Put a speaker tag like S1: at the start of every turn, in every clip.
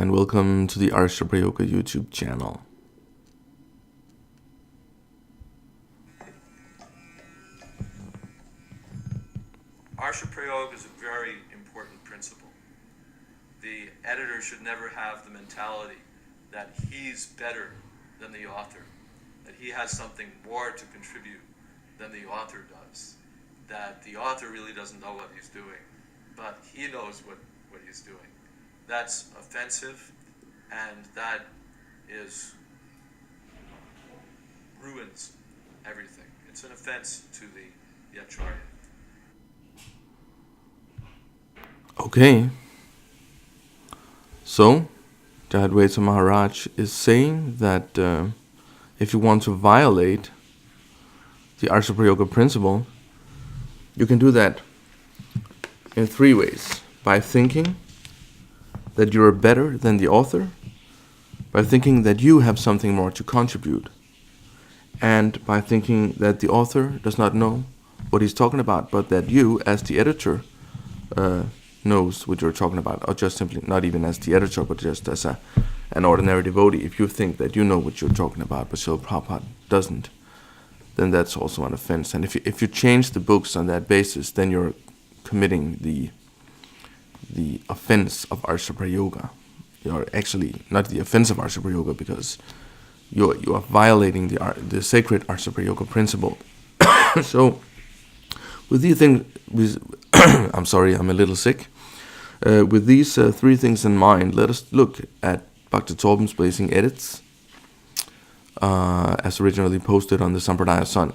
S1: and welcome to the Arsa-Prayoga YouTube channel.
S2: Arsa-Prayoga is a very important principle. The editor should never have the mentality that he's better than the author, that he has something more to contribute than the author does, that the author really doesn't know what he's doing, but he knows what he's doing. That's offensive, and that ruins everything. It's an offense to the Acharya.
S1: Okay, so Jayadvaita Maharaj is saying that if you want to violate the Arsa-Prayoga principle, you can do that in three ways. By thinking that you're better than the author, by thinking that you have something more to contribute, and by thinking that the author does not know what he's talking about, but that you, as the editor, knows what you're talking about, or just simply not even as the editor, but just as an ordinary devotee. If you think that you know what you're talking about, but Srila Prabhupada doesn't, then that's also an offense. And if you change the books on that basis, then you're committing the offense of Arsa-Prayoga. You're actually not the offense of Arsa-Prayoga, because you are violating the sacred Arsa-Prayoga principle. So, with these things, I'm sorry, I'm a little sick. With these three things in mind, let us look at Bhakti Torben's Blazing Edits, as originally posted on the Sampradaya Sun.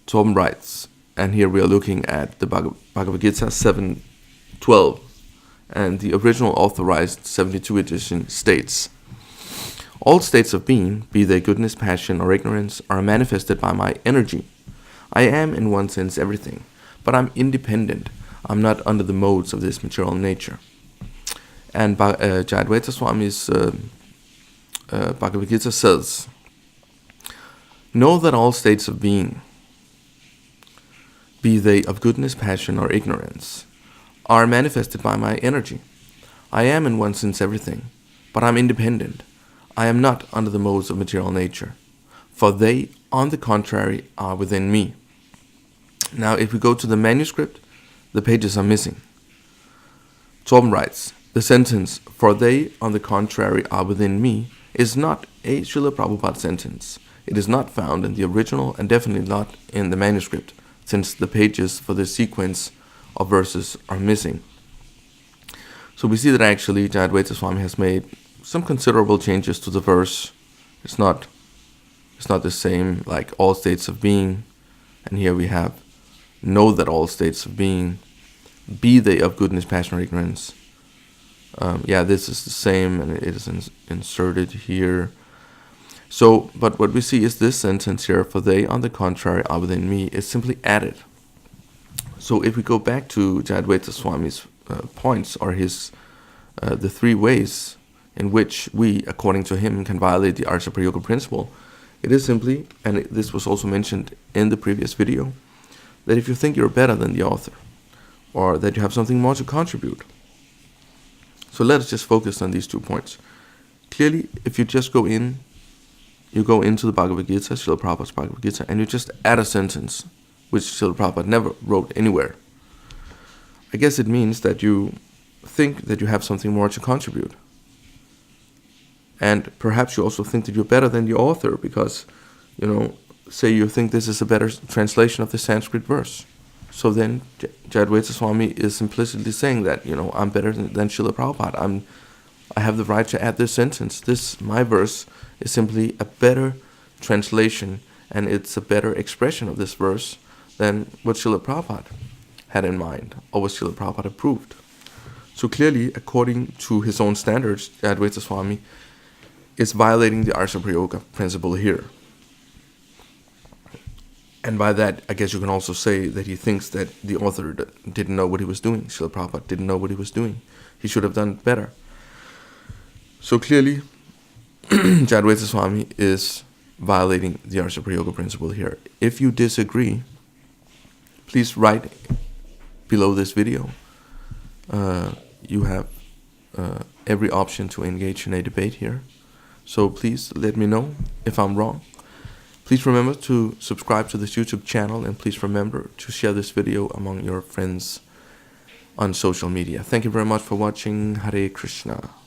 S1: Torben writes, and here we are looking at the Bhagavad-gita 7:12, and the original authorized 72 edition states, "All states of being, be they goodness, passion, or ignorance, are manifested by my energy. I am, in one sense, everything, but I'm independent. I'm not under the modes of this material nature." And Jayadvaita Swami's Bhagavad-gita says, "Know that all states of being, be they of goodness, passion, or ignorance, are manifested by my energy. I am, in one sense, everything, but I'm independent. I am not under the modes of material nature, for they, on the contrary, are within me." Now, if we go to the manuscript, the pages are missing. Torben writes, the sentence, "For they, on the contrary, are within me," is not a Srila Prabhupada sentence. It is not found in the original and definitely not in the manuscript, since the pages for this sequence of verses are missing. So we see that actually Jayadvaita Swami has made some considerable changes to the verse. It's not the same like all states of being, and here we have know that all states of being, be they of goodness, passion, or ignorance. This is the same, and it is inserted here. So, but what we see is this sentence here, "For they, on the contrary, are within me," is simply added. So if we go back to Jayadvaita Swami's points, or his the three ways in which we, according to him, can violate the Arsa-Prayoga principle, it is simply, and this was also mentioned in the previous video, that if you think you're better than the author, or that you have something more to contribute. So let us just focus on these 2 points. Clearly, if you just go into the Bhagavad-gita, Srila Prabhupada's Bhagavad-gita, and you just add a sentence, which Srila Prabhupada never wrote anywhere, I guess it means that you think that you have something more to contribute. And perhaps you also think that you're better than the author, because, say you think this is a better translation of the Sanskrit verse. So then Jayadvaita Swami is implicitly saying that, I'm better than Srila Prabhupada. I have the right to add this sentence. My verse is simply a better translation, and it's a better expression of this verse than what Srila Prabhupada had in mind, or what Srila Prabhupada approved. So clearly, according to his own standards, Jayadvaita Swami is violating the Arsa-Prayoga principle here. And by that, I guess you can also say that he thinks that the author didn't know what he was doing. Srila Prabhupada didn't know what he was doing. He should have done better. So clearly, Jayadvaita Swami is violating the Arsa-Prayoga principle here. If you disagree, please write below this video. You have every option to engage in a debate here. So please let me know if I'm wrong. Please remember to subscribe to this YouTube channel, and please remember to share this video among your friends on social media. Thank you very much for watching. Hare Krishna.